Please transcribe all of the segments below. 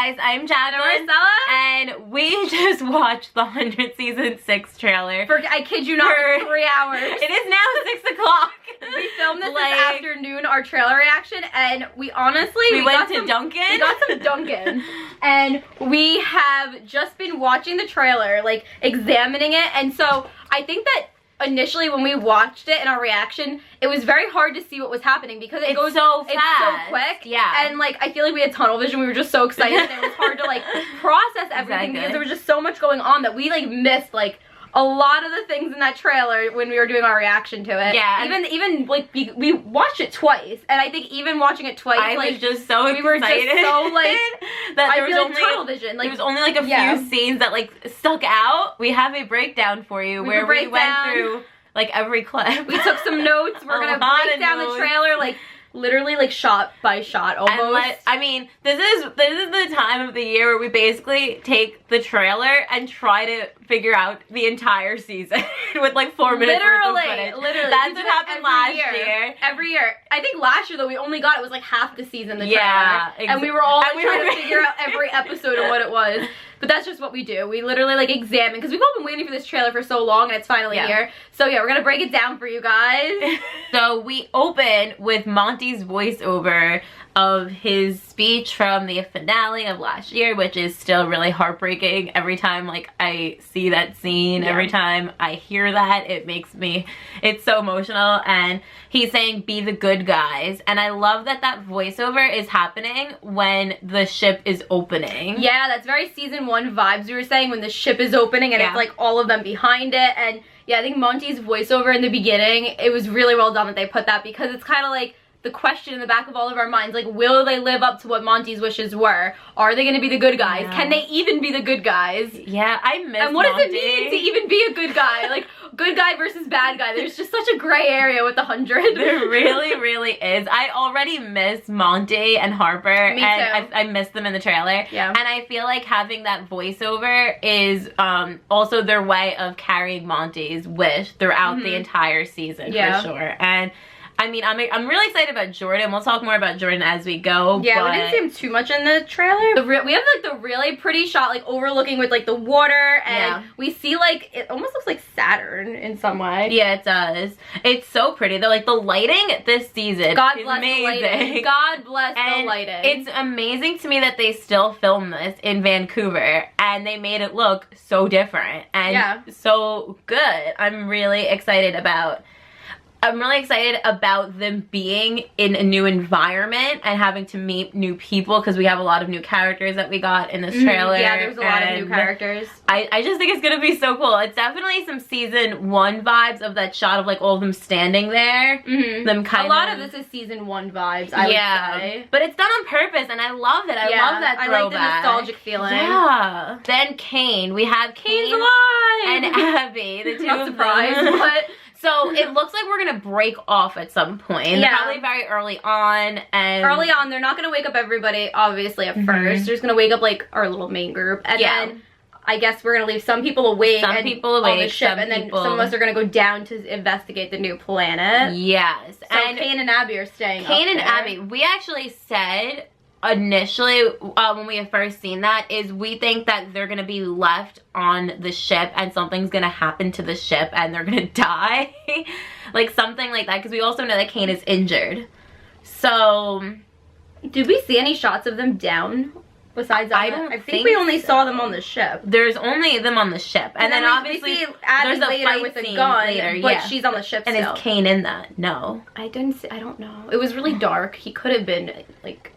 guys, I'm Jacqueline, and we just watched the 100 season 6 trailer. I kid you not, for 3 hours. It is now 6 o'clock. We filmed this afternoon, our trailer reaction, and we honestly... We went to Dunkin'. We got some Dunkin'. And we have just been watching the trailer, like, examining it, and so I think that initially when we watched it in our reaction, it was very hard to see what was happening because it goes so fast. It's so quick. Yeah. And like I feel like we had tunnel vision. We were just so excited and it was hard to like process everything because there was just so much going on that we like missed like a lot of the things in that trailer when we were doing our reaction to it. Yeah. Even like we watched it twice, and I think even watching it twice, I was just so excited. We were just so like that there was only tunnel vision. Like there was only like a few scenes that like stuck out. We have a breakdown for you where we went through like every clip. We took some notes. We're gonna break down the trailer like literally like shot by shot almost. I mean, this is the time of the year where we basically take the trailer and try to figure out the entire season with like 4 minutes worth of footage. Literally. That's what happened last year. Every year. I think last year though we only got it was like half the season, the trailer. Yeah, and we were all trying to figure out every episode of what it was. But that's just what we do. We literally like examine, because we've all been waiting for this trailer for so long and it's finally here. So yeah, we're gonna break it down for you guys. So we open with Monty's voiceover of his speech from the finale of last year, which is still really heartbreaking. Every time like I see that scene, every time I hear that, it makes me, it's so emotional. And he's saying, be the good guys. And I love that that voiceover is happening when the ship is opening. Yeah, that's very season 1 vibes we were saying, when the ship is opening and it's like all of them behind it. And yeah, I think Monty's voiceover in the beginning, it was really well done that they put that, because it's kind of like the question in the back of all of our minds, like, will they live up to what Monty's wishes were? Are they going to be the good guys? Yeah. Can they even be the good guys? Yeah, I miss And what Monty. does it mean to even be a good guy? Like, good guy versus bad guy. There's just such a gray area with the 100. There really, really is. I already miss Monty and Harper. Me and too. I miss them in the trailer. Yeah. And I feel like having that voiceover is also their way of carrying Monty's wish throughout the entire season, for sure. And I mean, I'm really excited about Jordan. We'll talk more about Jordan as we go. Yeah, we didn't see him too much in the trailer. We have like the really pretty shot, like overlooking with like the water, and we see like, it almost looks like Saturn in some way. Yeah, it does. It's so pretty though. Like the lighting this season God is bless amazing. The lighting. God bless the lighting. It's amazing to me that they still filmed this in Vancouver and they made it look so different and so good. I'm really excited about them being in a new environment and having to meet new people, because we have a lot of new characters that we got in this trailer. Yeah, there's a lot of new characters. I just think it's gonna be so cool. It's definitely some season 1 vibes of that shot of like all of them standing there. Them kind of. A lot of this is season 1 vibes, I would say. But it's done on purpose and I love it. I love that throwback. I like the nostalgic feeling. Yeah. Then Kane. We have Kane's alive! And Abby. The two Not of surprised, them. but... So it looks like we're gonna break off at some point. Yeah. Probably very early on. And early on, they're not gonna wake up everybody, obviously, at first. They're just gonna wake up like our little main group. And then I guess we're gonna leave some people awake. On the ship, and then some of us are gonna go down to investigate the new planet. Yes. So and Kane and Abby are staying Kane and there. Abby, we actually said initially when we had first seen that, is we think that they're gonna be left on the ship and something's gonna happen to the ship and they're gonna die. Like something like that, because we also know that Kane is injured. So did we see any shots of them down besides that? I think we only saw them on the ship. There's only them on the ship, and then obviously we see Abby there's a later fight with a scene gun later, but she's on the ship and still. is Kane in that? No, I don't know. It was really dark. He could have been like,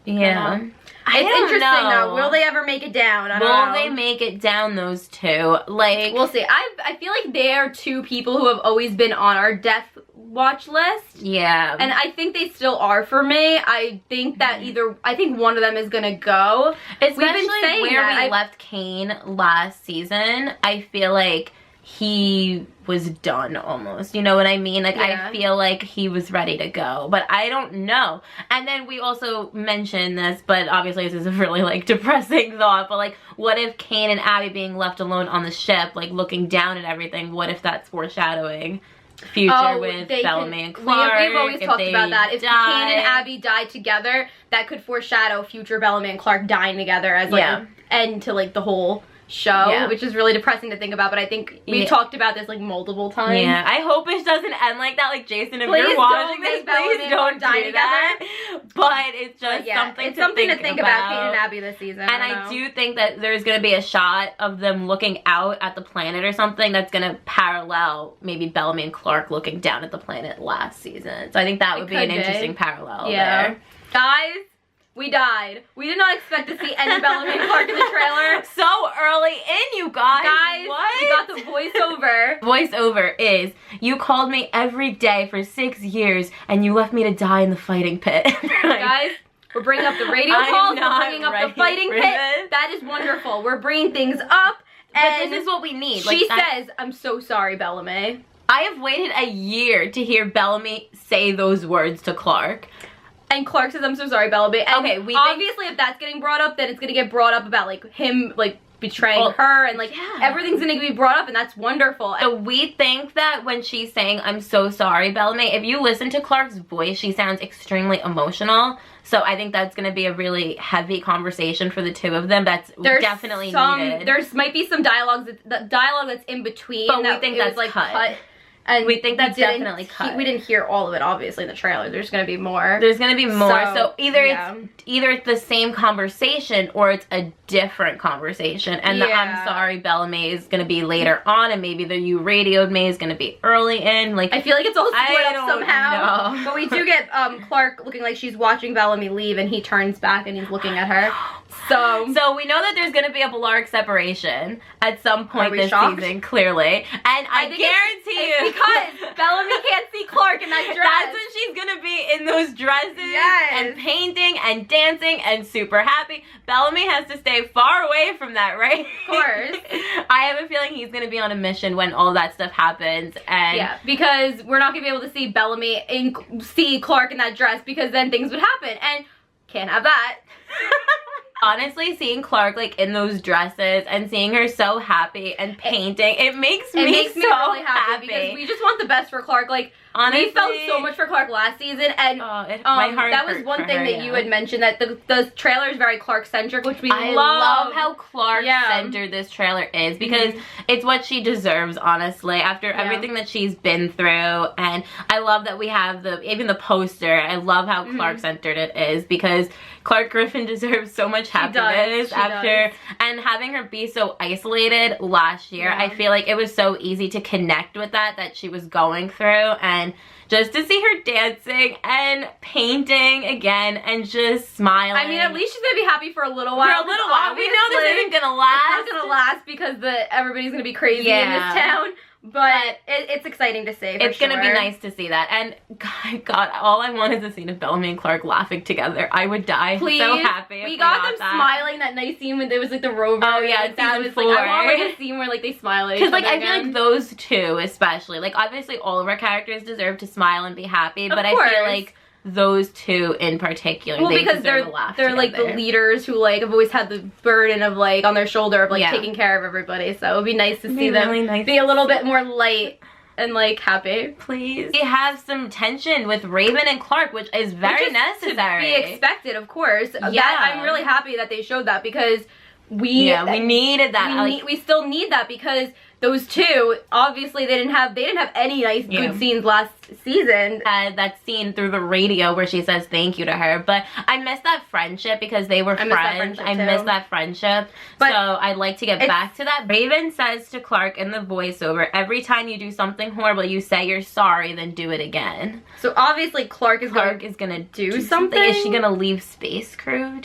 yeah. It's interesting though. Will they ever make it down? I don't know. Will they make it down, those two? Like, we'll see. I feel like they are two people who have always been on our death watch list. Yeah. And I think they still are for me. I think that I think one of them is gonna go. Especially where we left Kane last season, I feel like he was done almost, you know what I mean? Like, I feel like he was ready to go, but I don't know. And then we also mentioned this, but obviously this is a really like depressing thought, but like, what if Kane and Abby being left alone on the ship, like looking down at everything, what if that's foreshadowing future with Bellamy and Clarke. We've always talked about that. If Kane and Abby die together, that could foreshadow future Bellamy and Clarke dying together as like an end to like the whole show, which is really depressing to think about, but I think we've talked about this like multiple times. Yeah, I hope it doesn't end like that. Like, Jason, if you're watching this, please don't die together. But it's just something to think about Kane and Abby this season. And I do think that there's going to be a shot of them looking out at the planet or something that's going to parallel maybe Bellamy and Clarke looking down at the planet last season. So I think that would be an interesting parallel there. Guys, we died. We did not expect to see any Bellamy and Clarke in the trailer. So early in, you guys. What? We got the voiceover. Voiceover is, you called me every day for 6 years and you left me to die in the fighting pit. Guys, we're bringing up the radio calls. We're bringing up the fighting pit. That is wonderful. We're bringing things up. And this is what we need. She says, I'm so sorry, Bellamy. I have waited a year to hear Bellamy say those words to Clarke. And Clarke says, I'm so sorry, Bellamy. And obviously if that's getting brought up, then it's gonna get brought up about like him like betraying her and like everything's gonna be brought up, and that's wonderful. So we think that when she's saying, I'm so sorry, Bellamy, if you listen to Clarke's voice, she sounds extremely emotional. So I think that's gonna be a really heavy conversation for the two of them. That's definitely needed. There's might be some dialogue that's in between. But we think that's like cut. And we think that's definitely cut. We didn't hear all of it, obviously, in the trailer. There's going to be more. There's going to be more. So either it's the same conversation or it's a different conversation. And the I'm sorry, Bellamy is going to be later on, and maybe the you radioed me is going to be early in. Like, I feel like it's all split up somehow. But we do get Clarke looking like she's watching Bellamy leave, and he turns back and he's looking at her. So we know that there's going to be a Blark separation at some point this season, clearly. And I guarantee you, because Bellamy can't see Clarke in that dress. That's when she's going to be in those dresses and painting and dancing and super happy. Bellamy has to stay far away from that, right? Of course. I have a feeling he's going to be on a mission when all that stuff happens. And because we're not going to be able to see Bellamy see Clarke in that dress, because then things would happen. And can't have that. Honestly, seeing Clarke like in those dresses and seeing her so happy and painting, it makes me so really happy because we just want the best for Clarke. Like, honestly, we felt so much for Clarke last season, and my heart that was one thing that you had mentioned, that the trailer is very Clarke-centric, which we I love how Clarke-centered this trailer is, because it's what she deserves, honestly, after everything that she's been through. And I love that we have even the poster. I love how Clarke-centered it is, because Clarke Griffin deserves so much happiness and having her be so isolated last year. I feel like it was so easy to connect with that she was going through, and just to see her dancing and painting again and just smiling. I mean, at least she's gonna be happy for a little while. For a little while. We know this isn't gonna last. It's not gonna last because everybody's gonna be crazy in this town. But it's exciting to see, It's gonna be nice to see that. And God, all I want is a scene of Bellamy and Clarke laughing together. I would die. Please. So happy. We got them smiling, that nice scene when there was like the rover. Oh yeah, and season 4. I want like a scene where like they smile at each other. Because like I feel like those two especially, like obviously all of our characters deserve to smile and be happy, but I feel like those two in particular, because they're like the leaders who like have always had the burden of like on their shoulder of like taking care of everybody. So it would be nice to see them be a little bit more light and like happy. Please. We have some tension with Raven and Clarke, which is very necessary. To be expected, of course. I'm really happy that they showed that, because we needed that. We still need that, because those two, obviously, they didn't have any nice good scenes last season. That scene through the radio where she says thank you to her, but I miss that friendship because they were friends. I miss that friendship. But so I'd like to get back to that. Raven says to Clarke in the voiceover, every time you do something horrible, you say you're sorry, then do it again. So obviously Clarke is gonna do something. Is she gonna leave Space Crew?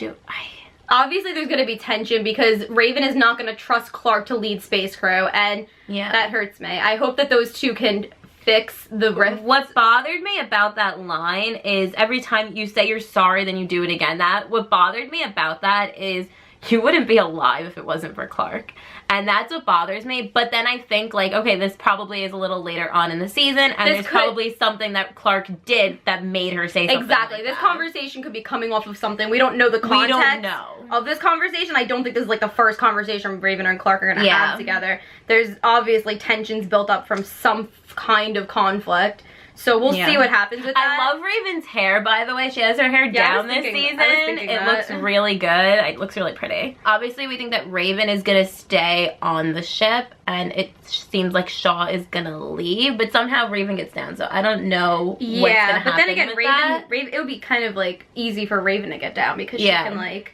Obviously there's going to be tension, because Raven is not going to trust Clarke to lead Space Crew, and that hurts me. I hope that those two can fix the rift. What bothered me about that line is every time you say you're sorry, then you do it again. What bothered me about that is you wouldn't be alive if it wasn't for Clarke. And that's what bothers me. But then I think, like, okay, this probably is a little later on in the season, and there's probably something that Clarke did that made her say something exactly. like This that. Conversation could be coming off of something. We don't know the context we don't know. of this conversation. I don't think this is like the first conversation Raven and Clarke are going to have together. There's obviously tensions built up from some kind of conflict. So we'll see what happens with that. I love Raven's hair, by the way. She has her hair down this season. It looks really good. It looks really pretty. Obviously, we think that Raven is going to stay on the ship, and it seems like Shaw is going to leave, but somehow Raven gets down, so I don't know what's going to happen. But then again, Raven, it would be kind of like easy for Raven to get down because she can like...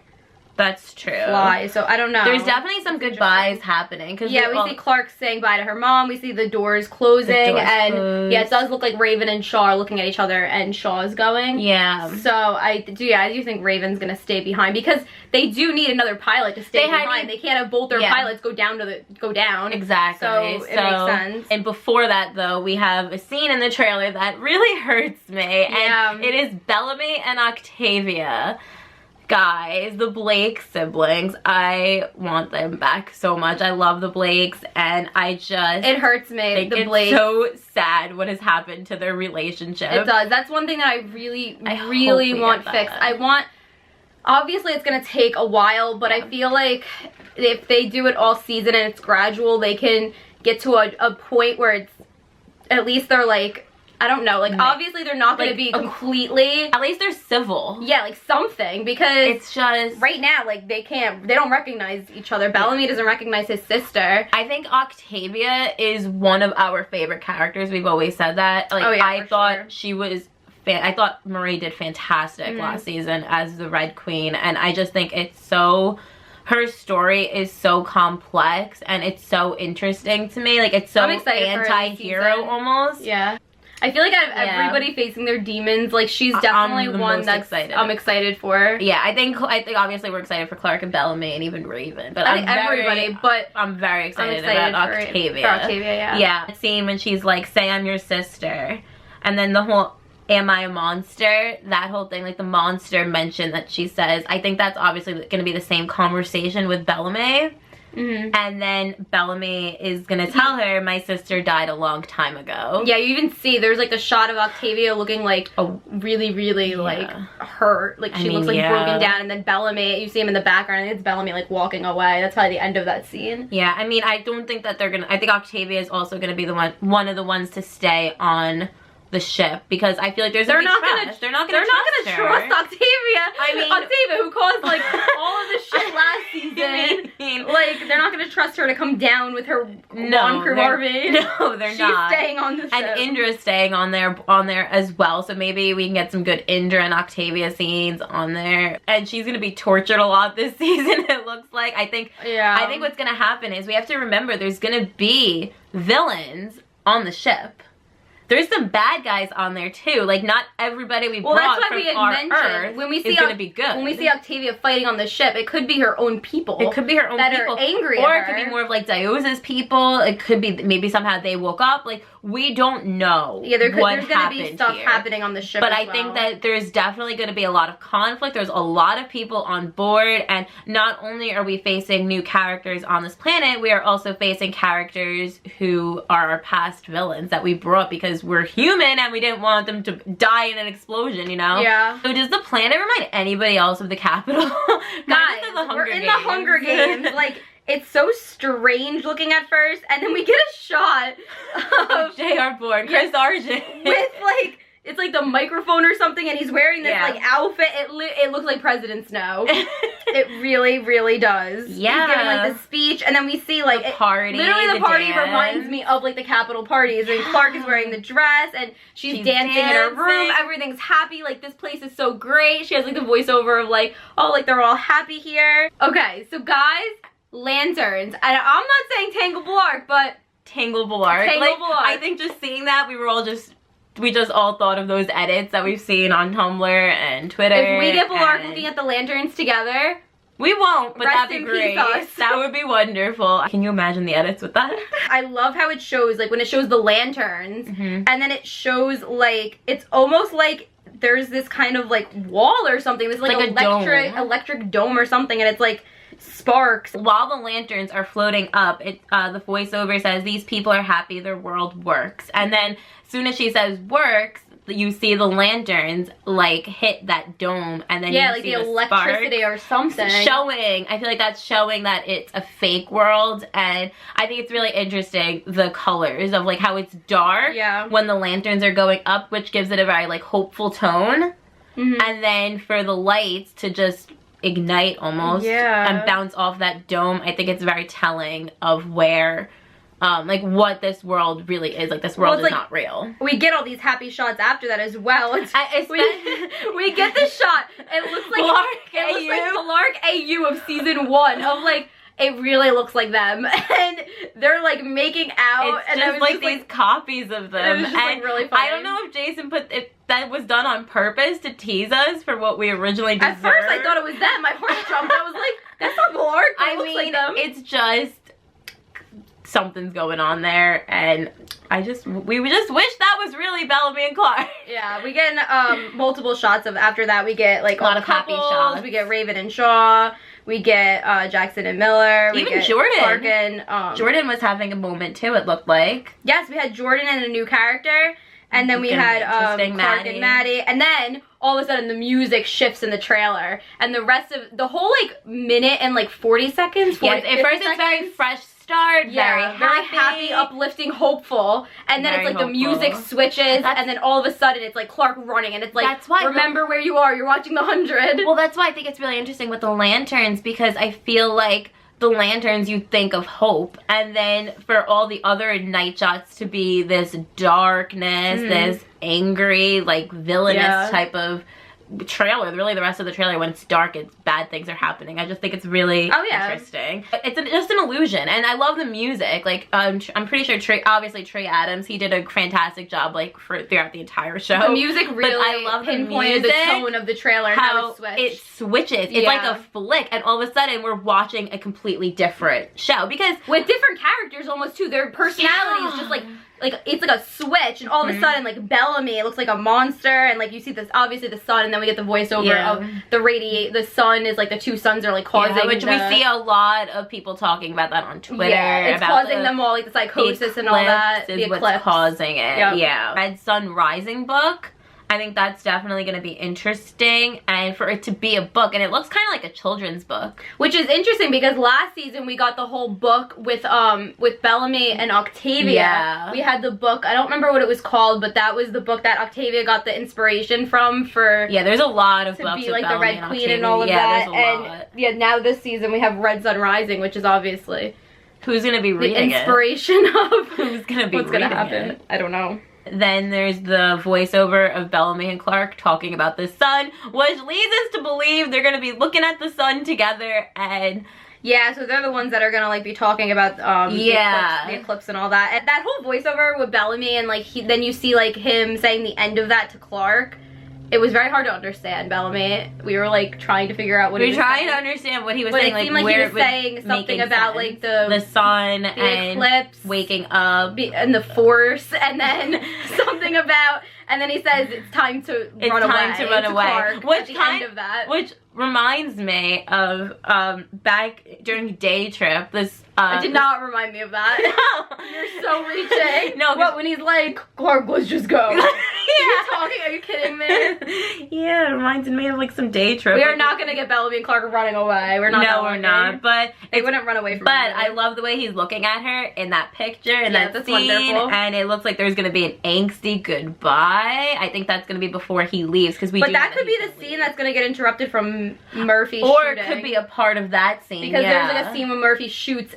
That's true. Fly, so I don't know. There's definitely some goodbyes happening. Cause we see Clarke saying bye to her mom. We see the doors closing. And yeah, it does look like Raven and Shaw are looking at each other and Shaw's going. Yeah. So I do think Raven's going to stay behind because they do need another pilot to stay behind. They can't have both their pilots go down. Exactly. So it makes sense. And before that, though, we have a scene in the trailer that really hurts me. And it is Bellamy and Octavia. Guys, the Blake siblings, I want them back so much. I love the Blakes, and I just... It hurts me, the Blakes. It's so sad what has happened to their relationship. It does. That's one thing that I really want fixed. Obviously, it's going to take a while, but I feel like if they do it all season and it's gradual, they can get to a point where it's... At least they're like... I don't know, like, obviously they're not going to be completely... At least they're civil. Yeah, like, something, because... It's just... Right now, like, they don't recognize each other. Bellamy doesn't recognize his sister. I think Octavia is one of our favorite characters. We've always said that. Like, I thought she was... I thought Marie did fantastic last season as the Red Queen, and I just think it's so... Her story is so complex, and it's so interesting to me. Like, it's so anti-hero almost. Yeah. I feel like out of everybody facing their demons, like, she's definitely one that's I'm excited for. Yeah, I think obviously we're excited for Clarke and Bellamy and even Raven, but I'm very excited about Octavia. For Octavia, yeah. The scene when she's like, "Say I'm your sister," and then the whole "Am I a monster?" That whole thing, like the monster mention that she says. I think that's obviously going to be the same conversation with Bellamy. And then Bellamy is gonna tell her, "My sister died a long time ago." Yeah, you even see there's like the shot of Octavia looking like really like hurt, like she looks like broken down, and then Bellamy, you see him in the background, and it's Bellamy like walking away. That's probably the end of that scene. Yeah, I mean, I don't think that they're gonna. I think Octavia is also gonna be the one of the ones to stay on the ship, because I feel like they're not gonna trust Octavia. I mean, Octavia, who caused like all of this shit last season. Like, they're not gonna trust her to come down with her crew army. No, they're not. She's staying on the ship. And Indra's staying on there as well. So maybe we can get some good Indra and Octavia scenes on there. And she's gonna be tortured a lot this season. It looks like. I think what's gonna happen is we have to remember there's gonna be villains on the ship. There's some bad guys on there too. Like, not everybody we brought from our Earth is gonna be good. When we see Octavia fighting on the ship, it could be her own people. It could be her own people that are angry or at her. It could be more of like Diosa's people. It could be maybe somehow they woke up. Like, we don't know. Yeah, there's gonna be stuff happening on the ship. But I think that there's definitely gonna be a lot of conflict. There's a lot of people on board, and not only are we facing new characters on this planet, we are also facing characters who are our past villains that we brought because we're human and we didn't want them to die in an explosion, you know? Yeah. So does the planet remind anybody else of the Capitol? Guys, we're in the Hunger Games. Like, it's so strange looking at first, and then we get a shot of J.R. Bourne, Chris Argent. With, like, it's like the microphone or something, and he's wearing this, like, outfit. It looks like President Snow. It really, really does. Yeah. He's giving, like, the speech, and then we see, like, the party, literally the party dance. reminds me of, like, the Capitol parties, and Clarke is wearing the dress, and she's dancing in her room. Everything's happy. Like, this place is so great. She has, like, the voiceover of, like, oh, like, they're all happy here. Okay, so, guys, lanterns. And I'm not saying Tangled Arc, but... Tangled Arc. I think just seeing that, we just all thought of those edits that we've seen on Tumblr and Twitter. If we get Blark looking at the lanterns together, we won't, but that'd be great. That would be wonderful. Can you imagine the edits with that? I love how it shows, like, when it shows the lanterns, and then it shows, like, it's almost like there's this kind of, like, wall or something. This, like electric dome or something, and it's, like, sparks. While the lanterns are floating up, the voiceover says, these people are happy, their world works. And then as soon as she says works, you see the lanterns like hit that dome, and then you like see the electricity or something showing. I feel like that's showing that it's a fake world, and I think it's really interesting, the colors of like how it's dark when the lanterns are going up, which gives it a very like hopeful tone, and then for the lights to just ignite almost and bounce off that dome. I think it's very telling of where like what this world really is. Like this world is like, not real. We get all these happy shots after that as well. We get this shot. It looks like Clarke AU of season 1 of like, it really looks like them, and they're like making out, and just like these copies of them. It was just, like, really funny. I don't know if Jason that was done on purpose to tease us for what we originally deserved. At first I thought it was them. My heart jumped. I was like, that's not Clarke. I mean, like them. It's just something's going on there, and we just wish that was really Bellamy and Clarke. Yeah, we get multiple shots of after that. We get like a lot of happy shots. We get Raven and Shaw. We get Jackson and Miller. Even we get Jordan. Clarke and Jordan was having a moment too, it looked like. Yes, we had Jordan and a new character. And then we had Clarke and Maddy. And then all of a sudden the music shifts in the trailer. And the rest of the whole like minute and like 40 seconds. Yes, at first it's very fresh start, very happy, uplifting, hopeful. And then it's like the music switches, and then all of a sudden it's like Clarke running, and it's like, that's why remember where you are, you're watching the 100. Well, that's why I think it's really interesting with the lanterns, because I feel like the lanterns, you think of hope, and then for all the other night shots to be this darkness, this angry, like villainous type of trailer. Really, the rest of the trailer, when it's dark, it's bad things are happening. I just think it's really interesting. It's just an illusion, and I love the music. Like I'm pretty sure Trey Adams, he did a fantastic job like throughout the entire show. The music really I love pinpointed the tone of the trailer and how it switches. It's like a flick, and all of a sudden we're watching a completely different show, because with different characters almost too. Their personality is just like it's like a switch, and all of a sudden like Bellamy, it looks like a monster, and like you see this obviously the sun, and then we get the voiceover of the sun is like the two suns are like causing which we see a lot of people talking about that on Twitter. Yeah, it's about causing them all like the psychosis and all that. Is what's causing it. Yeah. Red Sun Rising book. I think that's definitely going to be interesting, and for it to be a book, and it looks kind of like a children's book, which is interesting because last season we got the whole book with Bellamy and Octavia. Yeah. We had the book, I don't remember what it was called, but that was the book that Octavia got the inspiration from for. Yeah, there's a lot of books to be like the Red Queen and all of that. And now this season we have Red Sun Rising, which is obviously who's going to be reading the inspiration of who's going to be what's going to happen. I don't know. Then there's the voiceover of Bellamy and Clarke talking about the sun, which leads us to believe they're going to be looking at the sun together, and yeah, so they're the ones that are going to like be talking about the eclipse and all that. And that whole voiceover with Bellamy, and like then you see like him saying the end of that to Clarke. It was very hard to understand, Bellamy. We were like trying to figure out what he was saying. We were trying to understand what he was saying. It seemed like he was saying something about like the sun the and eclipse, waking up, and the force, and then something about, and then he says it's time to run away. It's time to run away. Clarke at the end of that. Which reminds me of back during Day Trip. It did not remind me of that. No. You're so reaching. No, what, when he's like, Clarke, let's just go. Are you kidding me? Yeah, it reminds me of like some Day Trip. We are not gonna get Bellamy and Clarke running away. We're not. No, we're not. But they wouldn't run away from. But I love the way he's looking at her in that picture and that scene, wonderful. And it looks like there's gonna be an angsty goodbye. I think that's gonna be before he leaves, because But that could be the scene that's gonna get interrupted from Murphy or shooting. It could be a part of that scene, because there's like a scene where Murphy shoots,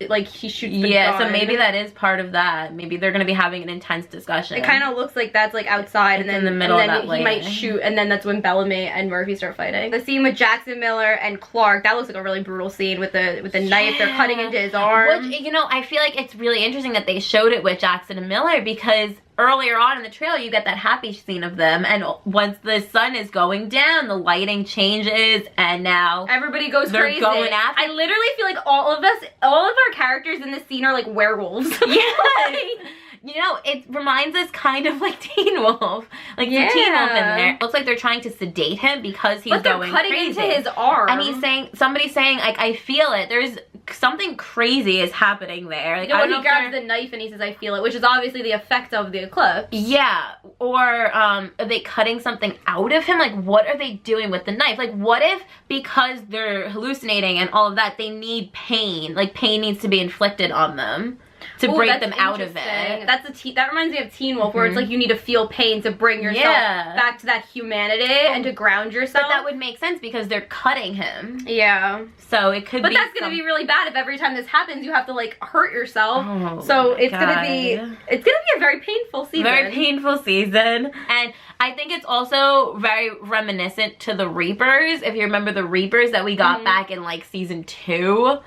like he shoots the gun. So maybe that is part of that. Maybe they're gonna be having an intense discussion. It kind of looks like that's like outside, and then in the middle and then of that he might shoot, and then that's when Bellamy and Murphy start fighting. The scene with Jackson Miller and Clarke, that looks like a really brutal scene with the knife they're cutting into his arm. Which, you know, I feel like it's really interesting that they showed it with Jackson and Miller, because earlier on in the trailer you get that happy scene of them, and once the sun is going down, the lighting changes, and now everybody goes crazy. Going after. I literally feel like all of our characters in this scene are like werewolves. Yes. You know, it reminds us kind of like Teen Wolf. Like the Teen Wolf in there. Looks like they're trying to sedate him because he's going crazy. But they're cutting into his arm. And he's saying, somebody's saying, like, I feel it. There's something crazy is happening there. Like, when he grabs the knife and he says, I feel it, which is obviously the effect of the eclipse. Yeah. Or are they cutting something out of him? Like, what are they doing with the knife? Like, what if because they're hallucinating and all of that, they need pain? Like, pain needs to be inflicted on them to break them out of it. That reminds me of Teen Wolf, where it's like you need to feel pain to bring yourself back to that humanity and to ground yourself. But that would make sense because they're cutting him. Yeah. So it could be. But that's gonna be really bad if every time this happens you have to like hurt yourself. Oh, so it's gonna be a very painful season. Very painful season. And I think it's also very reminiscent to the Reapers. If you remember the Reapers that we got back in like season 2.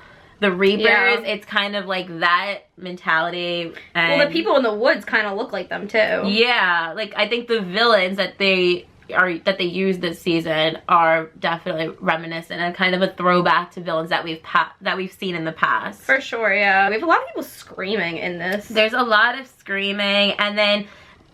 The Reapers, it's kind of like that mentality. And well, the people in the woods kind of look like them too. Yeah, like I think the villains that they use this season are definitely reminiscent and kind of a throwback to villains that we've seen in the past. For sure, yeah. We have a lot of people screaming in this. There's a lot of screaming, and then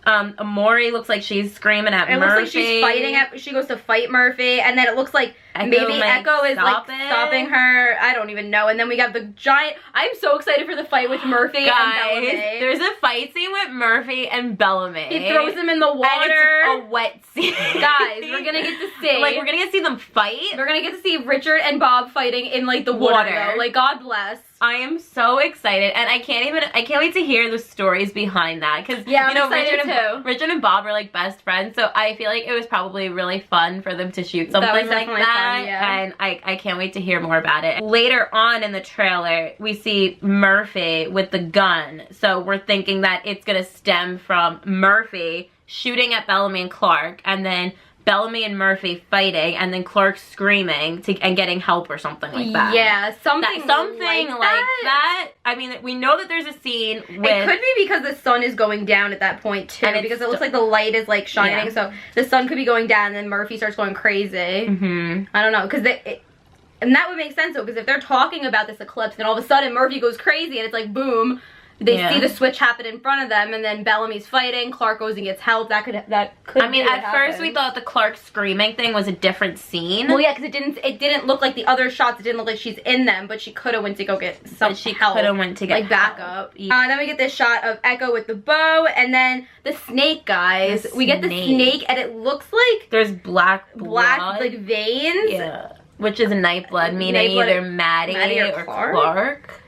Amori looks like she's screaming at Murphy. It looks like she's fighting she goes to fight Murphy, and then it looks like maybe Echo is like stopping her. I don't even know. And then we got the giant. I'm so excited for the fight with Murphy and Bellamy. There's a fight scene with Murphy and Bellamy. He throws him in the water. And it's a wet scene. Guys, we're gonna get to see. Like, we're gonna get to see them fight. We're gonna get to see Richard and Bob fighting in like the water. Though. Like, God bless. I am so excited, and I can't wait to hear the stories behind that, because you know, Richard and Bob are like best friends, so I feel like it was probably really fun for them to shoot something like that, fun, and I can't wait to hear more about it. Later on in the trailer, we see Murphy with the gun, so we're thinking that it's gonna stem from Murphy shooting at Bellamy and Clarke, and then Bellamy and Murphy fighting, and then Clarke screaming and getting help or something like that. Yeah, something like that. I mean, we know that there's a scene with... It could be because the sun is going down at that point, too, because it looks like the light is, like, shining, so the sun could be going down, and then Murphy starts going crazy. I don't know, because and that would make sense, though, because if they're talking about this eclipse, and all of a sudden Murphy goes crazy, and it's like, boom... They see the switch happen in front of them, and then Bellamy's fighting. Clarke goes and gets help. That could. I mean, at first we thought the Clarke screaming thing was a different scene. Well, yeah, because it didn't look like the other shots. It didn't look like she's in them, but she could have went to go get some help. Could have went to get like backup. Yeah. Then we get this shot of Echo with the bow, and then the snake, guys. We get the snake, and it looks like there's black like veins. Yeah, which is night blood, meaning either Maddy or Clarke.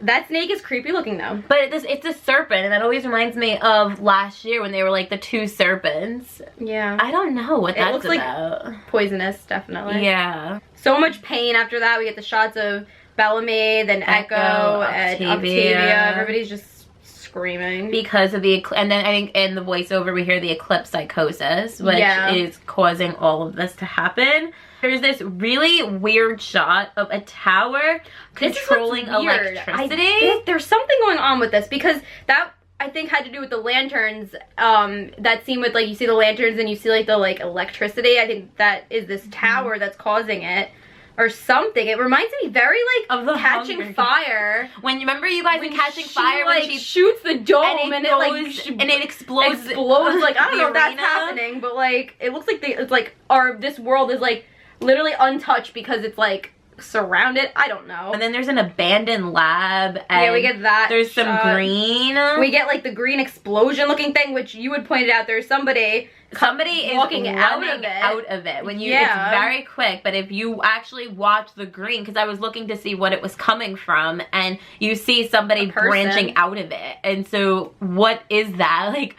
That snake is creepy looking though. But it's a serpent, and that always reminds me of last year when they were like the 2 serpents. Yeah. I don't know what that's looks about. Like poisonous, definitely. Yeah. So much pain after that. We get the shots of Bellamy, then Echo and Octavia. Everybody's just screaming. Because of the, and then I think in the voiceover we hear the eclipse psychosis, which is causing all of this to happen. There's this really weird shot of a tower controlling electricity. There's something going on with this, because that, I think, had to do with the lanterns. That scene with, like, you see the lanterns and you see, like, the, like, electricity. I think that is this tower that's causing it. Or something. It reminds me very, like, of the Catching Fire. When, remember you guys in Catching Fire, when she shoots the dome and it explodes. Like, I don't know if that's happening, but, like, it looks like it's like, this world is, like, literally untouched because it's, like, surrounded. I don't know. And then there's an abandoned lab. And we get that. There's some green. We get, like, the green explosion looking thing, which you would point out there's somebody is walking out of it. When you, it's very quick, but if you actually watch the green, because I was looking to see what it was coming from, and you see somebody branching out of it. And so what is that? Like,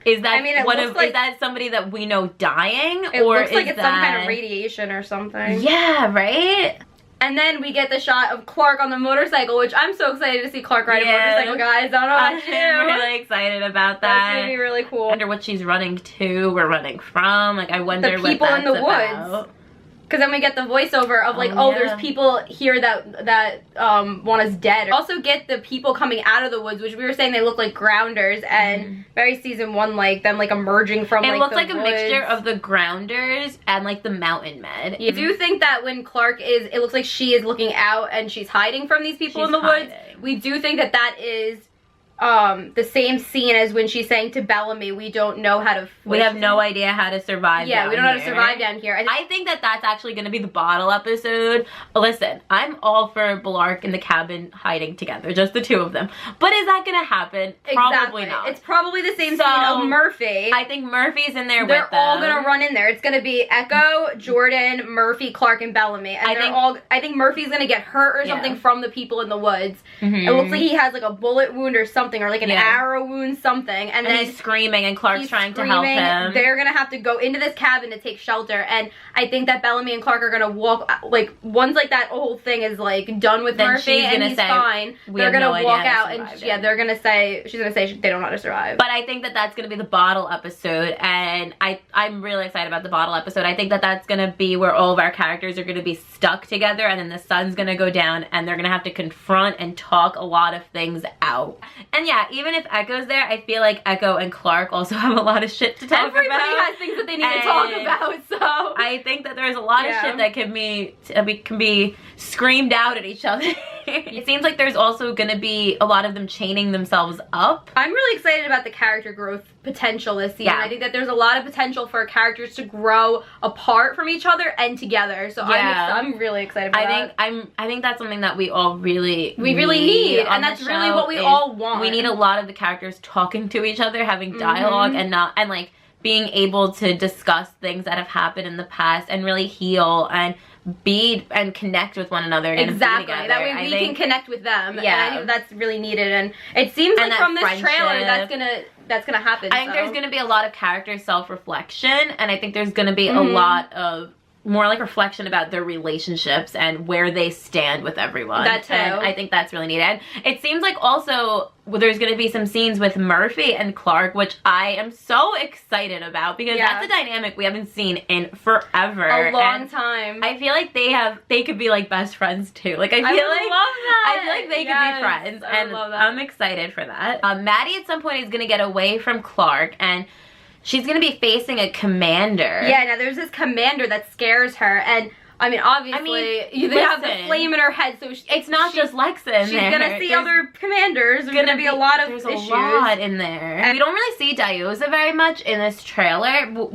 is that is that somebody that we know dying? It looks like it's some kind of radiation or something. Yeah, right? And then we get the shot of Clarke on the motorcycle, which I'm so excited to see Clarke ride a motorcycle, guys. I don't know about you. I'm really excited about that. That's gonna be really cool. I wonder what she's running to or running from. Like, I wonder what that's about. The people in the woods. Because then we get the voiceover of, like, there's people here that want us dead. Also get the people coming out of the woods, which we were saying they look like grounders, and very season 1, like, them, like, emerging from, it looks like a mixture of the grounders and, like, the mountain med. You do think that when Clarke it looks like she is looking out and she's hiding from these people in the woods. We do think that is the same scene as when she's saying to Bellamy, we don't know how to... We have no idea how to survive Yeah, down we don't know how to here. survive down here. I think that that's actually going to be the bottle episode. Listen, I'm all for Clarke in the cabin hiding together, just the two of them. But is that going to happen? Probably not. It's probably the same scene of Murphy. I think Murphy's in there with them. They're all going to run in there. It's going to be Echo, Jordan, Murphy, Clarke, and Bellamy. And I think Murphy's going to get hurt or something from the people in the woods. It looks like he has like a bullet wound or something, or like an arrow wound, something. And then he's screaming and Clarke's trying to help him. They're going to have to go into this cabin to take shelter. And I think that Bellamy and Clarke are going to walk, like, once like that whole thing is like done with then Murphy and he's fine, they're going to walk out and they're going to say, she's going to say they don't know how to survive. But I think that that's going to be the bottle episode, and I'm really excited about the bottle episode. I think that that's going to be where all of our characters are going to be stuck together, and then the sun's going to go down and they're going to have to confront and talk a lot of things out. And yeah, even if Echo's there, I feel like Echo and Clarke also have a lot of shit to talk Everybody about. has things that they need to talk about, so I think that there's a lot of shit that can be screamed out at each other. It seems like there's also going to be a lot of them chaining themselves up. I'm really excited about the character growth potential this season. I think that there's a lot of potential for characters to grow apart from each other and together. So I'm really excited about that. I think that's something that we all really need, and that's really what we all want. We need a lot of the characters talking to each other, having dialogue, and like being able to discuss things that have happened in the past and really heal and be and connect with one another. Exactly. That way we can connect with them. Yeah. And I think that's really needed, and it seems like from this trailer that's gonna happen. I think there's gonna be a lot of character self-reflection, and I think there's gonna be a lot of more like reflection about their relationships and where they stand with everyone. That too. And I think that's really needed. It seems like also there's going to be some scenes with Murphy and Clarke, which I am so excited about, because that's a dynamic we haven't seen in forever. A long time. I feel like they could be like best friends too. Like I feel like they could be friends, and I'm excited for that. Maddy at some point is going to get away from Clarke, and she's going to be facing a commander. Yeah, now there's this commander that scares her, and I mean, obviously, they have the flame in her head, so it's not just Lexa in there. She's going to see other commanders. There's going to be a lot of issues. There's a lot in there. And we don't really see Diyoza very much in this trailer.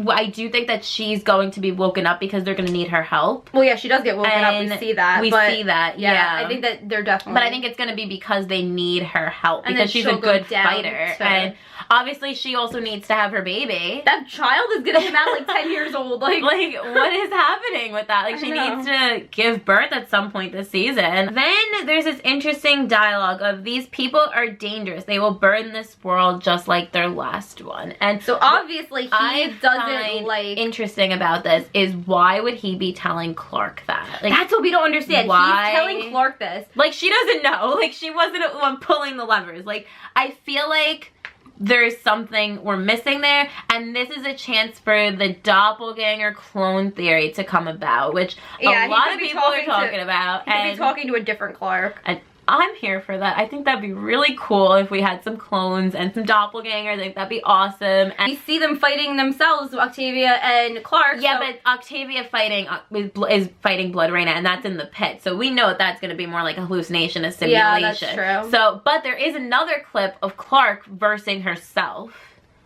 I do think that she's going to be woken up because they're going to need her help. Well, yeah, she does get woken up. We see that. We see that, yeah. I think that they're definitely... But I think it's going to be because they need her help, because she's a good fighter. And obviously, she also needs to have her baby. That child is going to come out like 10 years old. Like what is happening with that? Like, she needs to give birth at some point this season. Then there's this interesting dialogue of, these people are dangerous. They will burn this world just like their last one. And so obviously he doesn't like... interesting about this is, why would he be telling Clarke that? Like, that's what we don't understand. Why? He's telling Clarke this. Like, she doesn't know. Like, she wasn't the one pulling the levers. Like, I feel like there's something we're missing there, and this is a chance for the doppelganger clone theory to come about, which a lot of people are talking about. He could be talking to a different Clarke. And I'm here for that. I think that'd be really cool if we had some clones and some doppelgangers. I think that'd be awesome. And we see them fighting themselves, Octavia and Clarke. Yeah, but Octavia is fighting Blood Raina, and that's in the pit. So we know that's going to be more like a hallucination, a simulation. Yeah, that's true. So, but there is another clip of Clarke versing herself.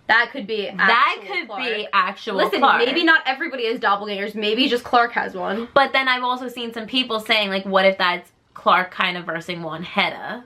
That could be actual Listen, Clarke. Maybe not everybody has doppelgangers. Maybe just Clarke has one. But then I've also seen some people saying, like, what if that's Clarke kind of versing one Hedda?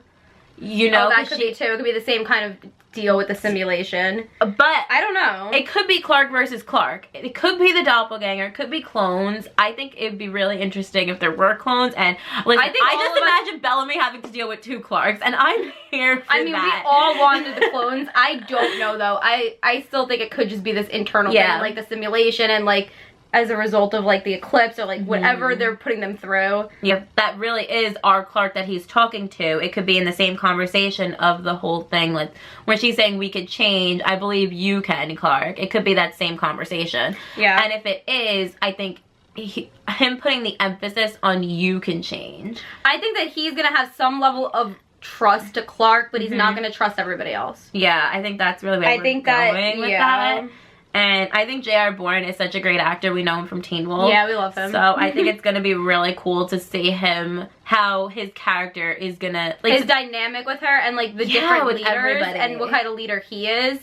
You know, that could be too. It could be the same kind of deal with the simulation. But I don't know. It could be Clarke versus Clarke. It could be the doppelganger. It could be clones. I think it'd be really interesting if there were clones. And listen, I just imagine Bellamy having to deal with two Clarks, and I'm here for that. I mean, we all wanted the clones. I don't know though. I still think it could just be this internal thing, like the simulation, and like as a result of like the eclipse or like whatever they're putting them through. Yep, that really is our Clarke that he's talking to. It could be in the same conversation of the whole thing, like where she's saying we could change. I believe you can, Clarke. It could be that same conversation. Yeah. And if it is, I think him putting the emphasis on you can change. I think that he's gonna have some level of trust to Clarke, but he's not gonna trust everybody else. Yeah, I think that's really where we're going with that. And I think J.R. Bourne is such a great actor. We know him from Teen Wolf. Yeah, we love him. So I think it's going to be really cool to see him how his character is gonna, like, his dynamic with her and, like, the different with leaders everybody. and what kind of leader he is.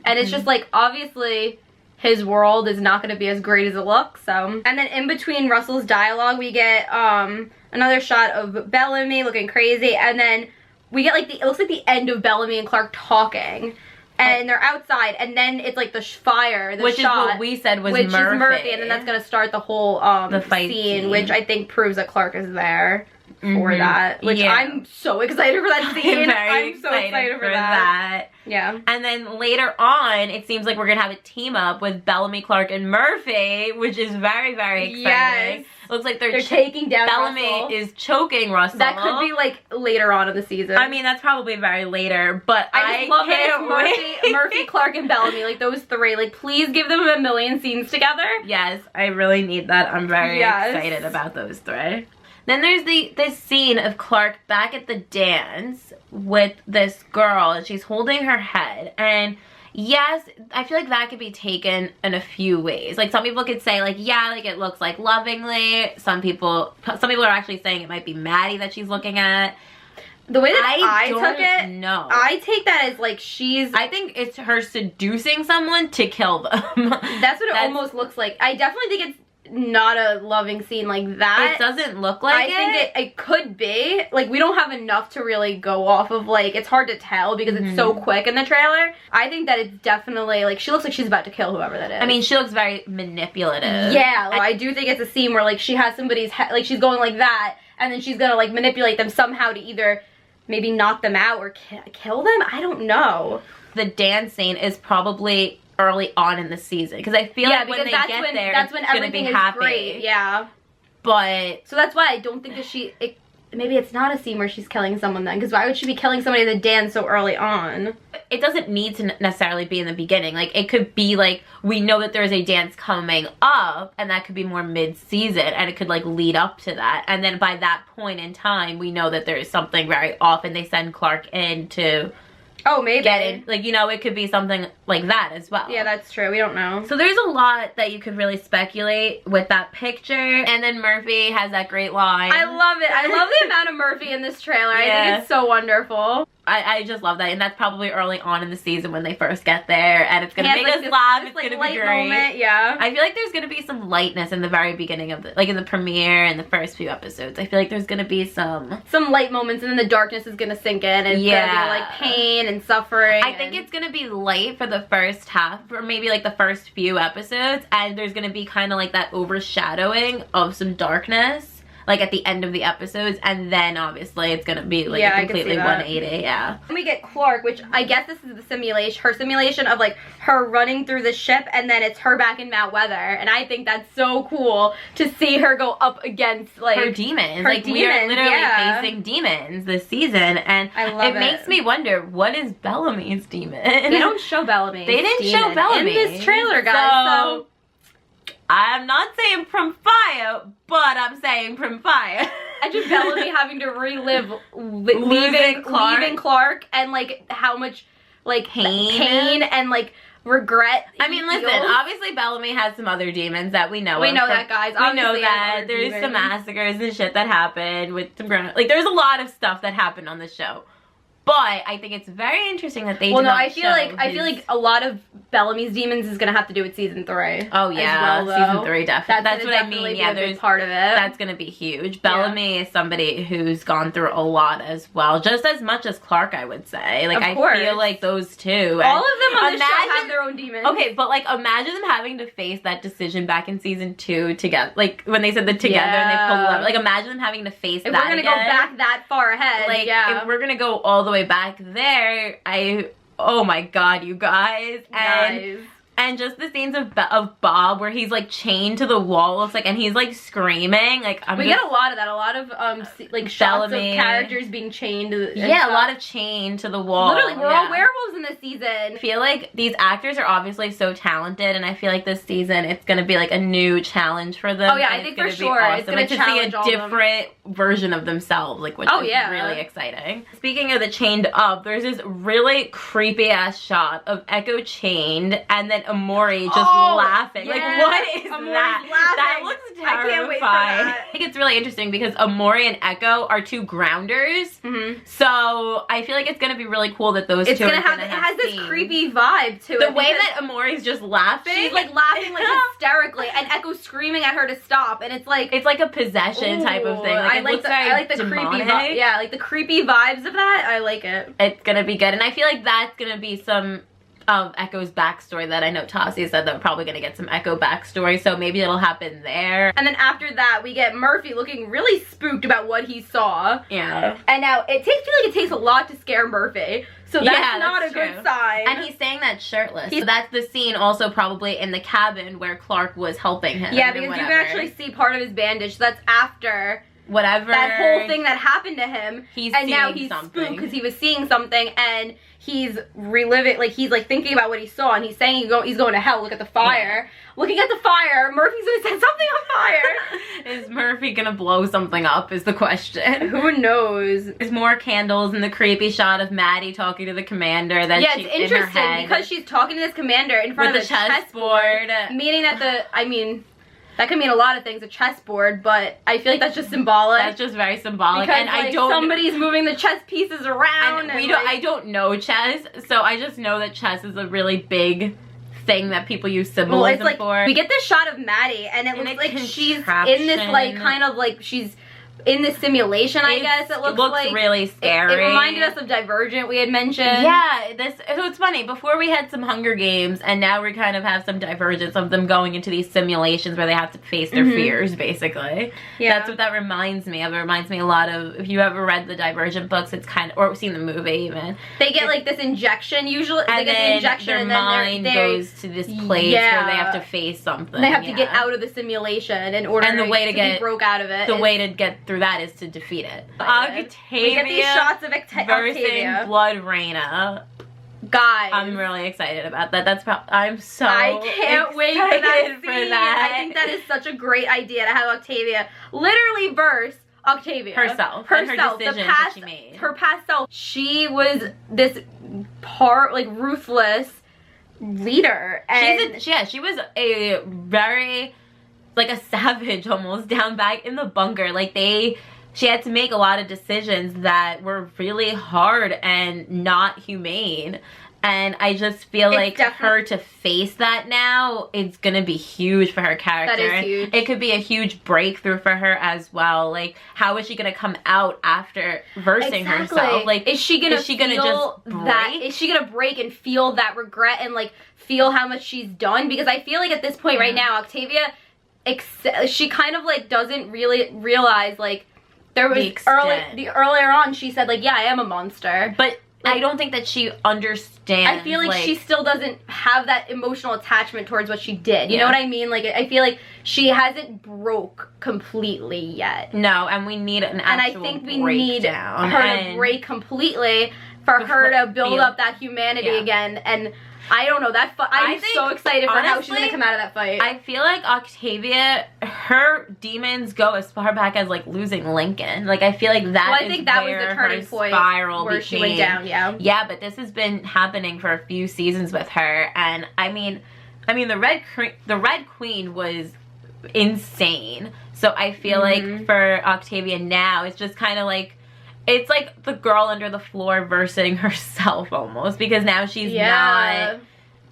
And it's just, like, obviously his world is not going to be as great as it looks, so. And then in between Russell's dialogue, we get another shot of Bellamy looking crazy, and then we get, like, it looks like the end of Bellamy and Clarke talking. And they're outside, and then it's like the fire, the which shot, is what we said was which Murphy. is Murphy, and then that's gonna start the whole the fight scene, which I think proves that Clarke is there for that. Which Yeah. I'm so excited for that scene. I'm so excited for that. Yeah. And then later on, it seems like we're gonna have a team up with Bellamy, Clarke, and Murphy, which is very, very exciting. Yes. Looks like they're taking down Bellamy Russell. is choking Russell. That could be like later on in the season. I mean, that's probably very later, but I just love can't that it's Murphy, Clarke, and Bellamy, like those three. Like, please give them a million scenes together. Yes, I really need that. I'm very excited about those three. Then there's this scene of Clarke back at the dance with this girl, and she's holding her head, and yes, I feel like that could be taken in a few ways. Like, some people could say, like, yeah, like, it looks like lovingly. Some people are actually saying it might be Maddy that she's looking at. The way that I took it, no, I take that as, like, I think it's her seducing someone to kill them. That's what it almost looks like. I definitely think it's not a loving scene like that. It doesn't look like it. I think it could be. Like, we don't have enough to really go off of, like, it's hard to tell because it's so quick in the trailer. I think that it's definitely, like, she looks like she's about to kill whoever that is. I mean, she looks very manipulative. Yeah, like, I do think it's a scene where, like, she has somebody's head, like, she's going like that, and then she's gonna, like, manipulate them somehow to either maybe knock them out or kill them? I don't know. The dance scene is probably early on in the season, because I feel like when they get there, that's when everything is great. Yeah. But so that's why I don't think that maybe it's not a scene where she's killing someone then, because why would she be killing somebody at the dance so early on? It doesn't need to necessarily be in the beginning. Like, it could be like, we know that there's a dance coming up, and that could be more mid-season, and it could, like, lead up to that. And then by that point in time, we know that there's something very off, and they send Clarke in to maybe get in. Like, you know, it could be something like that as well. Yeah, that's true. We don't know. So there's a lot that you could really speculate with that picture. And then Murphy has that great line. I love it. I love the amount of Murphy in this trailer. Yeah. I think it's so wonderful. I just love that, and that's probably early on in the season when they first get there, and it's gonna make us laugh. It's gonna be great. Moment, yeah. I feel like there's gonna be some lightness in the very beginning of like in the premiere and the first few episodes. I feel like there's gonna be some light moments, and then the darkness is gonna sink in, and it's gonna be like pain and suffering. I think it's gonna be light for the first half, or maybe like the first few episodes, and there's gonna be kind of like that overshadowing of some darkness, like at the end of the episodes, and then obviously it's gonna be like a completely 180. Yeah. And we get Clarke, which I guess this is the simulation, her simulation of like her running through the ship, and then it's her back in Mount Weather, and I think that's so cool to see her go up against like her demons. We are literally facing demons this season, and I love it makes me wonder, what is Bellamy's demon? They don't show Bellamy. They didn't show Bellamy in this trailer, guys. So I'm not saying from fire, but I'm saying from fire. And just Bellamy having to relive leaving Clarke, and like how much like pain and like regret. I mean, listen, obviously Bellamy has some other demons that we know. We know that, guys. We know that there's some massacres and shit that happened with some like there's a lot of stuff that happened on the show. But I think it's very interesting that they I feel like a lot of Bellamy's demons is gonna have to do with season 3. Oh yeah, as well, season 3 definitely. That's what I mean. Yeah, there's part of it. That's gonna be huge. Bellamy is somebody who's gone through a lot as well, just as much as Clarke, I would say. Like, I feel like those two. All of them on the show have their own demons. Okay, but like imagine them having to face that decision back in season 2 together. Like when they said the together and they pulled it up. Like imagine them having to face that. If we're gonna go back that far ahead, like if we're gonna go all the way back there, oh my god, you guys. And just the scenes of Bob where he's like chained to the wall, looks like, and he's like screaming. Like we get a lot of that, a lot of like shots of characters being chained. Yeah, a lot of chained to the wall. Literally, we're all werewolves in this season. I feel like these actors are obviously so talented, and I feel like this season it's gonna be like a new challenge for them. Oh yeah, I think for sure awesome. it's gonna challenge to see a different version of themselves, like, which is really exciting. Speaking of the chained up, there's this really creepy ass shot of Echo chained and then Amori just laughing. Like, what is that? That looks terrifying. I can't wait for that. I think it's really interesting because Amori and Echo are two grounders, so I feel like it's gonna be really cool that those two are gonna have. It has this creepy vibe to it. The way that Amori's just laughing, she's like laughing like hysterically, and Echo's screaming at her to stop, and it's like a possession type of thing. Like, I like the creepy like the creepy vibes of that. I like it. It's gonna be good, and I feel like that's gonna be some of Echo's backstory that I know Tassie said that we're probably gonna get some Echo backstory, so maybe it'll happen there. And then after that, we get Murphy looking really spooked about what he saw. Yeah. And now feel like it takes a lot to scare Murphy. So that's not a good sign. And he's saying that shirtless. So that's the scene also probably in the cabin where Clarke was helping him. Yeah, because you can actually see part of his bandage. So that's after whatever that whole thing that happened to him. And now he's spooked because he was seeing something, and he's reliving, like he's like thinking about what he saw, and he's saying he's going to hell. Look at the fire. Looking at the fire, Murphy's gonna set something on fire. Is Murphy gonna blow something up is the question. Who knows? There's more candles and the creepy shot of Maddy talking to the commander. That it's interesting because she's talking to this commander in front of a chessboard. Meaning that that could mean a lot of things, a chessboard, but I feel like that's just symbolic. That's just very symbolic. Because, and I don't. Somebody's moving the chess pieces around. And I don't know chess, so I just know that chess is a really big thing that people use symbolism for. We get this shot of Maddy, and it looks like she's in this she's in this simulation, I guess. It looks like really scary. It reminded us of Divergent we had mentioned. Yeah, so it's funny. Before we had some Hunger Games, and now we kind of have some Divergence of them going into these simulations where they have to face their fears, basically. Yeah. That's what that reminds me of. It reminds me a lot of, if you ever read the Divergent books, it's kind of, or seen the movie even. They get like this injection usually. And they get the injection, their and then mind goes to this place where they have to face something. They have to get out of the simulation in order to be broke out of it. The way to get through that is to defeat it. Octavia. We get these shots of Octavia. Blood Reina. Guys, I'm really excited about that. I can't wait for that scene. I think that is such a great idea to have Octavia literally verse Octavia herself and her decisions that she made. Her past self. She was this ruthless leader, and she was a very a savage almost down back in the bunker. She had to make a lot of decisions that were really hard and not humane. And I just feel like her to face that now, it's gonna be huge for her character. That is huge. It could be a huge breakthrough for her as well. Like, how is she gonna come out after versing herself? Like, is she gonna just break? Is she gonna break and feel that regret and feel how much she's done? Because I feel like at this point right now, Octavia, she kind of doesn't really realize there was earlier on she said yeah, I am a monster, but I don't think that she understands. I feel like she still doesn't have that emotional attachment towards what she did. You know what I mean? I feel like she hasn't broke completely yet. No, and we need an actual breakdown. And I think we need her to break completely for her to build up that humanity again. And I don't know, I'm so excited for how she's gonna come out of that fight. I feel like Octavia, her demons go as far back as losing Lincoln. I feel like that I think that was the turning point where she went down. Yeah, but this has been happening for a few seasons with her, and I mean the Red Queen was insane. So I feel like for Octavia now, it's just kind of it's like the girl under the floor versing herself almost, because now she's not.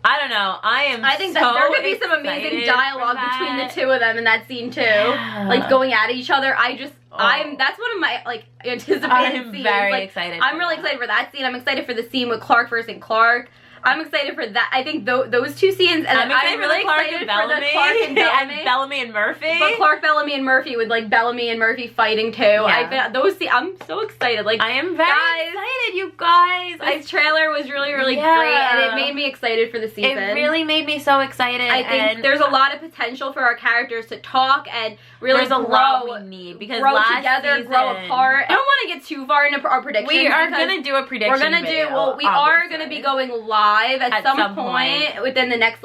I don't know. I think that there could be some amazing dialogue between the two of them in that scene too, going at each other. That's one of my anticipated scenes. I'm very excited. I'm really excited for that scene. I'm excited for the scene with Clarke versus Clarke. I'm excited for that. I think those two scenes, and I'm really excited for the Clarke and Bellamy. And Bellamy and Murphy. But Clarke, Bellamy, and Murphy, with Bellamy and Murphy fighting too. Yeah. I'm so excited. I am very excited, you guys. This trailer was really, really great, and it made me excited for the season. It really made me so excited. I think there's a lot of potential for our characters to talk and really grow. There's a lot we need, because grow together, grow apart. I don't want to get too far into our predictions. We are gonna do a prediction. We're gonna we are gonna be going live at some point within the next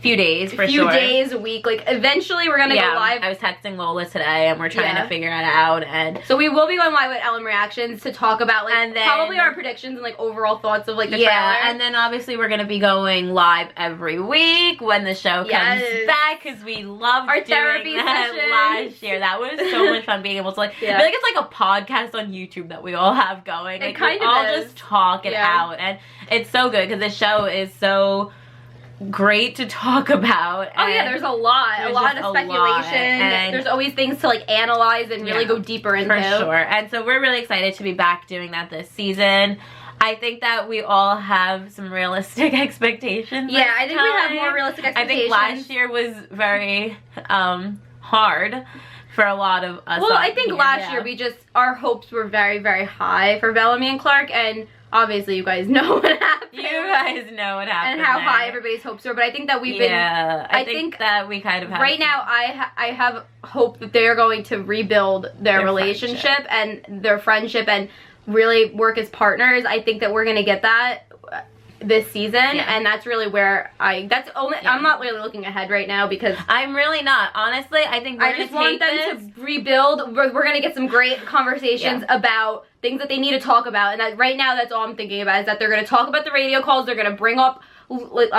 few days for a few sure. days, a week. Like eventually we're gonna go live. I was texting Lola today and we're trying to figure it out, and so we will be going live with Ellen reactions to talk about like and then, probably our predictions and like overall thoughts of like the trailer. And then obviously we're gonna be going live every week when the show comes back, because we loved our doing therapy that sessions. last year. That was so much fun being able to like I feel like it's like a podcast on YouTube that we all have going. Like, it kind we of all is. just talk it out, and it's so good because the show is so great to talk about. Oh yeah, there's a lot of speculation. And there's always things to like analyze and really go deeper into. For sure. And so we're really excited to be back doing that this season. I think that we all have some realistic expectations. Yeah, I think we have more realistic expectations. I think last year was very hard for a lot of us. Well, I think last year our hopes were very, very high for Bellamy and Clarke, and obviously you guys know what happened. You guys know what happened. And how high everybody's hopes were, but I think that we've been... I think that we kind of have... Right now, I have hope that they're going to rebuild their relationship and their friendship and really work as partners. I think that we're going to get that this season, and that's really where I'm not really looking ahead right now, because I'm really not, honestly. I think I just want them to rebuild. We're gonna get some great conversations about things that they need to talk about, and that right now that's all I'm thinking about, is that they're gonna talk about the radio calls, they're gonna bring up like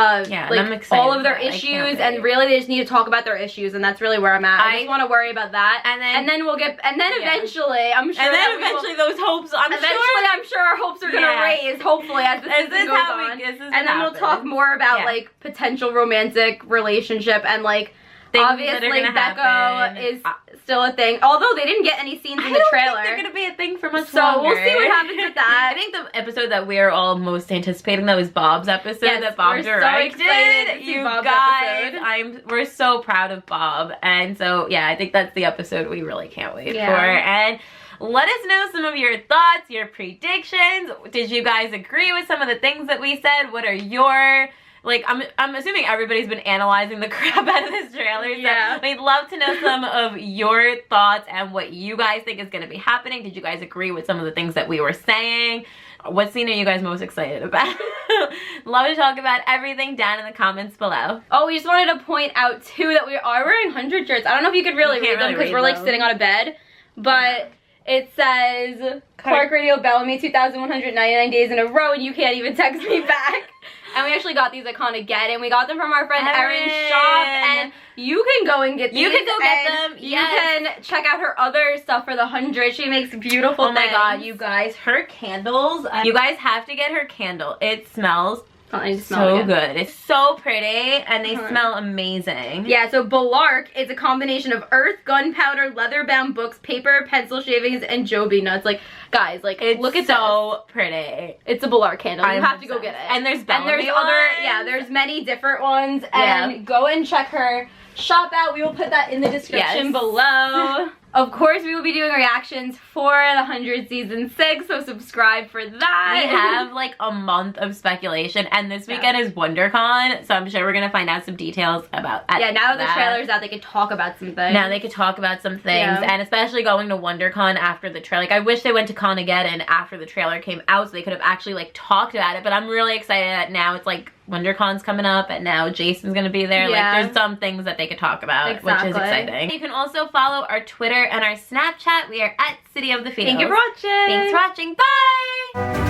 all of their issues, and really they just need to talk about their issues, and that's really where I'm at. I just want to worry about that, and then we'll get, and then eventually I'm sure, and then eventually those hopes, I'm sure our hopes are gonna raise, hopefully, as the season goes on, and then we'll talk more about like potential romantic relationship and like obviously Becca is still a thing, although they didn't get any scenes in the trailer. I don't think they're gonna be a thing for much longer. We'll see what happens with that. I think the episode that we're all most anticipating though is Bob's episode that Bob directed. You guys, we're so proud of Bob, and so I think that's the episode we really can't wait for. And let us know some of your thoughts, your predictions. Did you guys agree with some of the things that we said? What are your... Like, I'm assuming everybody's been analyzing the crap out of this trailer. So we'd love to know some of your thoughts and what you guys think is going to be happening. Did you guys agree with some of the things that we were saying? What scene are you guys most excited about? Love to talk about everything down in the comments below. Oh, we just wanted to point out, too, that we are wearing 100 shirts. I don't know if you could really read them because we're, like, sitting on a bed. But... It says, Clarke Radio Bellamy 2,199 days in a row, and you can't even text me back. And we actually got these at Con Again, and we got them from our friend Erin's shop, and you can go and get these. You can go get them. You can check out her other stuff for the 100. She makes beautiful things. Oh my god, you guys, her candles. You guys have to get her candle. It smells so good. It's so pretty, and they smell amazing. Yeah, so Bellark is a combination of earth, gunpowder, leather-bound books, paper, pencil shavings, and Joby nuts. Like, guys, like, look at so pretty. It's a Bellark candle. You have to go get it. And there's Bellamy there's many different ones. And go and check her shop out. We will put that in the description below. Of course, we will be doing reactions for the 100 season 6, so subscribe for that. We have like a month of speculation, and this weekend is WonderCon, so I'm sure we're gonna find out some details about now that the trailer's out, they could talk about some things. Now they could talk about some things, and especially going to WonderCon after the trailer. Like, I wish they went to Con Again after the trailer came out, so they could have actually like talked about it. But I'm really excited that now it's like WonderCon's coming up, and now Jason's gonna be there. Like, there's some things that they could talk about, which is exciting. You can also follow our Twitter and our Snapchat. We are at City of the Feels. Thank you for watching. Thanks for watching. Bye!